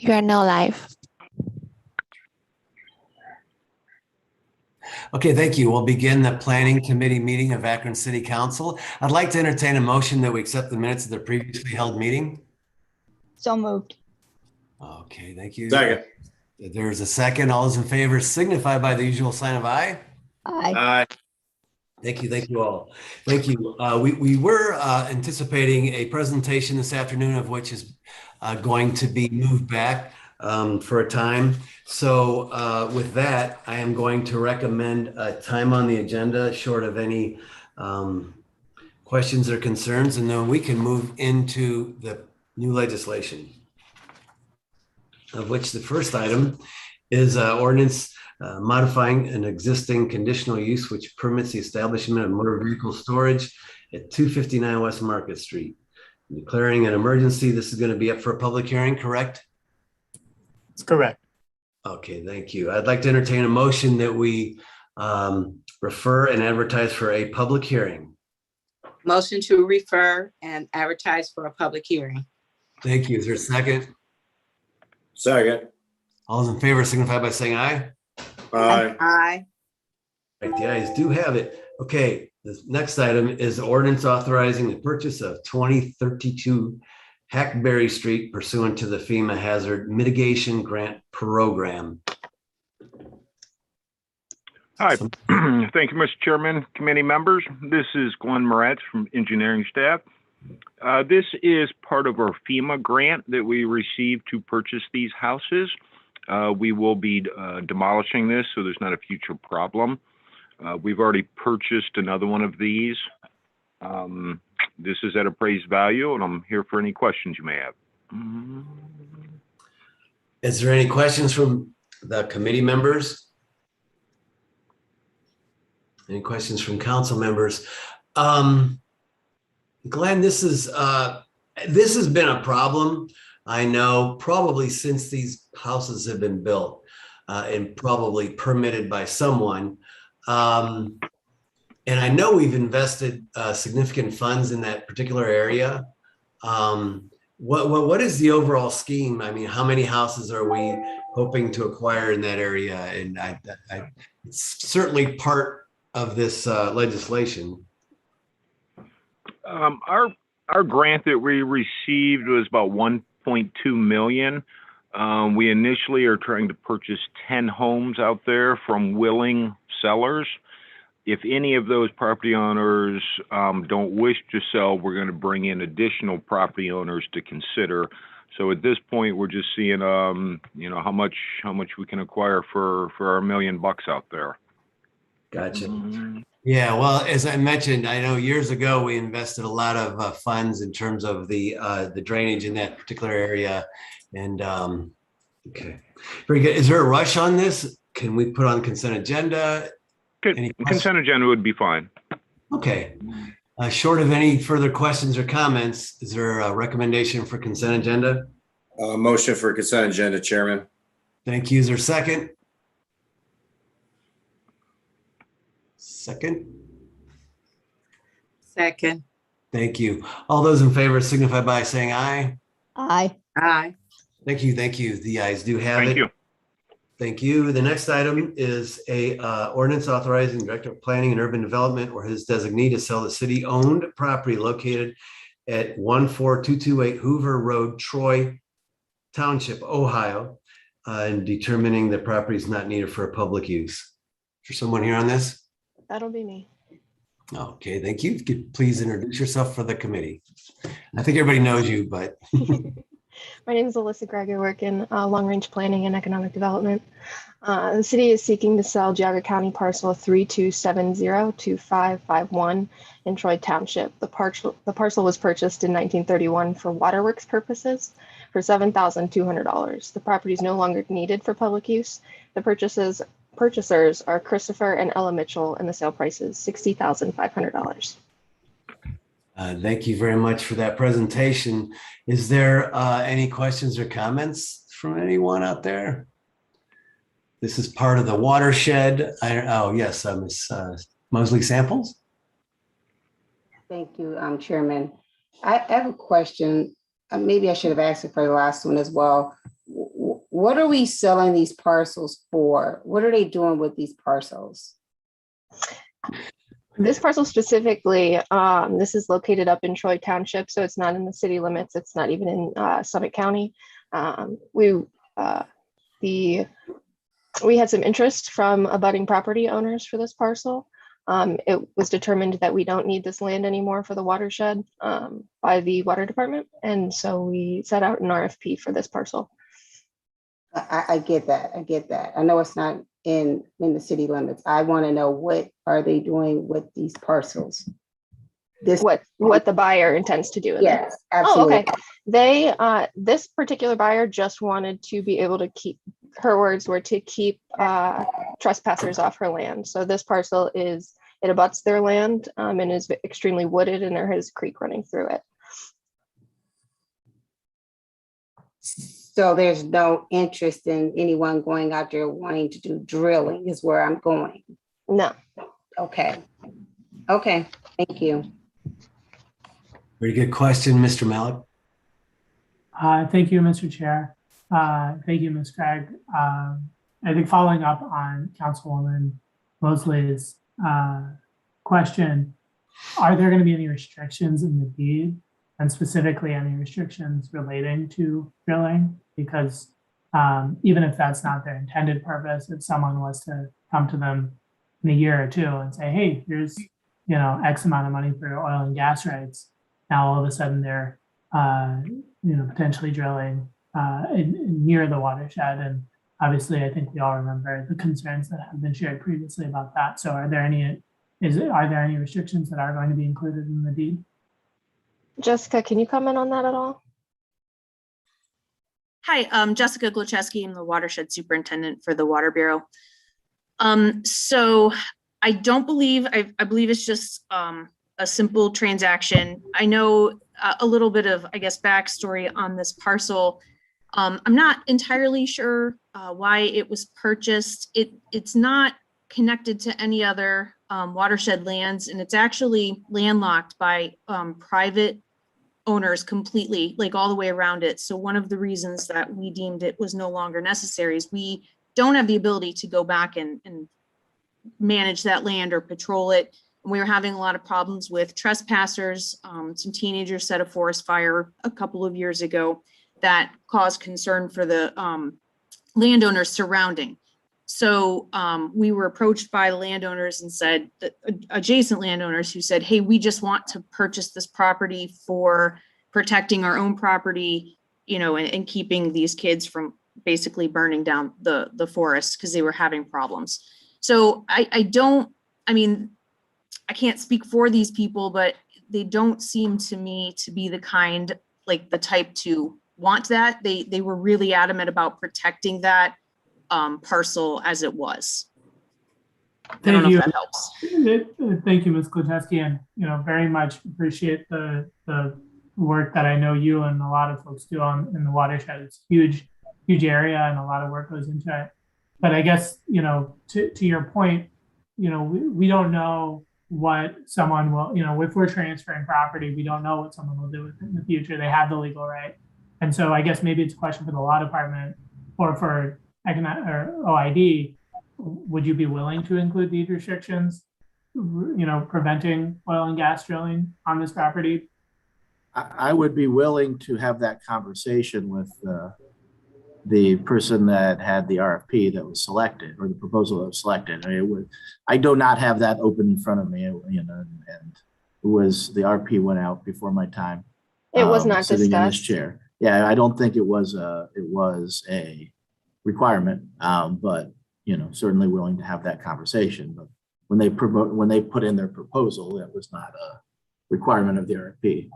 You are now live. Okay, thank you. We'll begin the Planning Committee meeting of Akron City Council. I'd like to entertain a motion that we accept the minutes of the previously held meeting. So moved. Okay, thank you. Second. There's a second. All those in favor signify by the usual sign of aye. Aye. Aye. Thank you. Thank you all. Thank you. We were anticipating a presentation this afternoon, of which is going to be moved back for a time. So with that, I am going to recommend a time on the agenda short of any questions or concerns, and then we can move into the new legislation, of which the first item is ordinance modifying an existing conditional use which permits the establishment of motor vehicle storage at 259 West Market Street. Declaring an emergency. This is going to be up for a public hearing, correct? That's correct. Okay, thank you. I'd like to entertain a motion that we refer and advertise for a public hearing. Motion to refer and advertise for a public hearing. Thank you. Is there a second? Second. All those in favor signify by saying aye. Aye. Aye. Right, the ayes do have it. Okay, the next item is ordinance authorizing the purchase of 2032 Hackberry Street pursuant to the Fema Hazard Mitigation Grant Program. Hi, thank you, Mr. Chairman, committee members. This is Glenn Moretz from engineering staff. This is part of our FEMA grant that we received to purchase these houses. We will be demolishing this, so there's not a future problem. We've already purchased another one of these. This is at appraised value, and I'm here for any questions you may have. Is there any questions from the committee members? Any questions from council members? Glenn, this has been a problem, I know, probably since these houses have been built and probably permitted by someone. And I know we've invested significant funds in that particular area. What is the overall scheme? I mean, how many houses are we hoping to acquire in that area? And it's certainly part of this legislation. Our grant that we received was about 1.2 million. We initially are trying to purchase 10 homes out there from willing sellers. If any of those property owners don't wish to sell, we're going to bring in additional property owners to consider. So at this point, we're just seeing, how much we can acquire for our $1 million out there. Gotcha. Yeah, well, as I mentioned, I know years ago we invested a lot of funds in terms of the drainage in that particular area. And okay, very good. Is there a rush on this? Can we put on consent agenda? Consent agenda would be fine. Okay. Short of any further questions or comments, is there a recommendation for consent agenda? Motion for consent agenda, Chairman. Thank you. Is there a second? Second. Second. Thank you. All those in favor signify by saying aye. Aye. Aye. Thank you. Thank you. The ayes do have it. Thank you. Thank you. The next item is a ordinance authorizing the Director of Planning and Urban Development or his designee to sell the city-owned property located at 14228 Hoover Road, Troy Township, Ohio, and determining the property is not needed for public use. Is there someone here on this? That'll be me. Okay, thank you. Could you please introduce yourself for the committee. I think everybody knows you, but My name is Alyssa Gregg. I work in long-range planning and economic development. The city is seeking to sell Geauga County parcel 32702551 in Troy Township. The parcel was purchased in 1931 for waterworks purposes for $7,200. The property is no longer needed for public use. The purchasers are Christopher and Ella Mitchell, and the sale price is $60,500. thank you very much for that presentation. Is there any questions or comments from anyone out there? This is part of the watershed. Yes, Ms. Mosley Samples. Thank you, Chairman. I have a question. Maybe I should have asked it for the last one as well. what are we selling these parcels for? What are they doing with these parcels? This parcel specifically, this is located up in Troy Township, so it's not in the city limits. It's not even in Summit County. We had some interest from abutting property owners for this parcel. It was determined that we don't need this land anymore for the watershed by the water department, and so we set out an RFP for this parcel. I get that. I get that. I know it's not in the city limits. I want to know, what are they doing with these parcels? What the buyer intends to do with it. Yes, absolutely. Oh, okay. They this particular buyer just wanted to be able to keep, her words were, to keep trespassers off her land. So this parcel it abuts their land and is extremely wooded, and there is a creek running through it. So there's no interest in anyone going out there wanting to do drilling, is where I'm going. No. Okay. Okay, thank you. Very good question, Mr. Malik. Thank you, Mr. Chair. Thank you, Ms. Craig. I think following up on Councilwoman Mosley's question, are there going to be any restrictions in the deed, and specifically any restrictions relating to drilling? Because even if that's not their intended purpose, if someone was to come to them in a year or two and say, hey, here's, X amount of money for your oil and gas rights, now all of a sudden they're potentially drilling near the watershed. And obviously, I think we all remember the concerns that have been shared previously about that. So are there any restrictions that are going to be included in the deed? Jessica, can you comment on that at all? Hi, I'm Jessica Glucheski. I'm the watershed superintendent for the Water Bureau. So I don't believe, I believe it's just a simple transaction. I know a little bit of, I guess, backstory on this parcel. I'm not entirely sure why it was purchased. It's not connected to any other watershed lands, and it's actually landlocked by private owners completely, like all the way around it. So one of the reasons that we deemed it was no longer necessary is we don't have the ability to go back and manage that land or patrol it. And we were having a lot of problems with trespassers. Some teenagers set a forest fire a couple of years ago that caused concern for the landowners surrounding. So we were approached by the landowners and said, that adjacent landowners who said, hey, we just want to purchase this property for protecting our own property, and keeping these kids from basically burning down the forest because they were having problems. So I can't speak for these people, but they don't seem to me to be the type to want that. They were really adamant about protecting that parcel as it was. I don't know if that helps. Thank you, Ms. Klucheski, and very much appreciate the work that I know you and a lot of folks do in the watershed. It's a huge area, and a lot of work goes into it. But I guess to your point, we don't know what someone will, if we're transferring property, we don't know what someone will do with it in the future. They have the legal right, and so I guess maybe it's a question for the law department or for OID. Would you be willing to include these restrictions, preventing oil and gas drilling on this property? I would be willing to have that conversation with the person that had the RFP that was selected, or the proposal that was selected. I do not have that open in front of me, and it was, the RFP went out before my time. It was not sitting discussed. in this chair. Yeah, I don't think it was a requirement, but certainly willing to have that conversation. But when they put in their proposal, that was not a requirement of the RFP.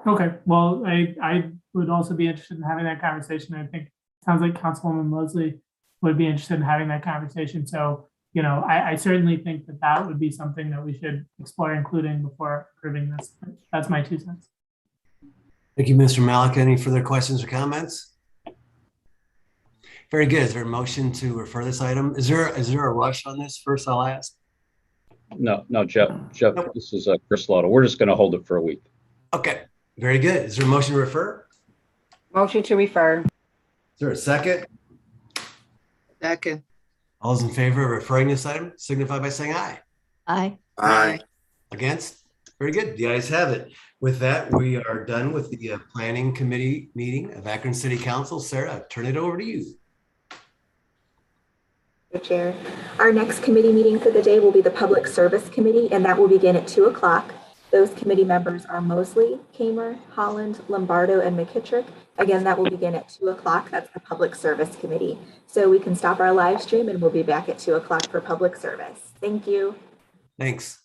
Okay, well, I would also be interested in having that conversation. I think it sounds like Councilwoman Mosley would be interested in having that conversation. So, I certainly think that would be something that we should explore including before approving this. That's my 2 cents. Thank you, Mr. Malik. Any further questions or comments? Very good. Is there a motion to refer this item? Is there a rush on this? First, I'll ask. No, Jeff, nope. This is Chris Lauder. We're just going to hold it for a week. Okay, very good. Is there a motion to refer? Motion to refer. Is there a second? Second. All those in favor of referring this item signify by saying aye. Aye. Aye. Against? Very good. The ayes have it. With that, we are done with the Planning Committee meeting of Akron City Council. Sarah, I turn it over to you. Chair. Our next committee meeting for the day will be the Public Service Committee, and that will begin at 2 o'clock. Those committee members are Mosley, Kamer, Holland, Lombardo, and McKittrick. Again, that will begin at 2 o'clock. That's the Public Service Committee. So we can stop our live stream and we'll be back at 2 o'clock for public service. Thank you. Thanks.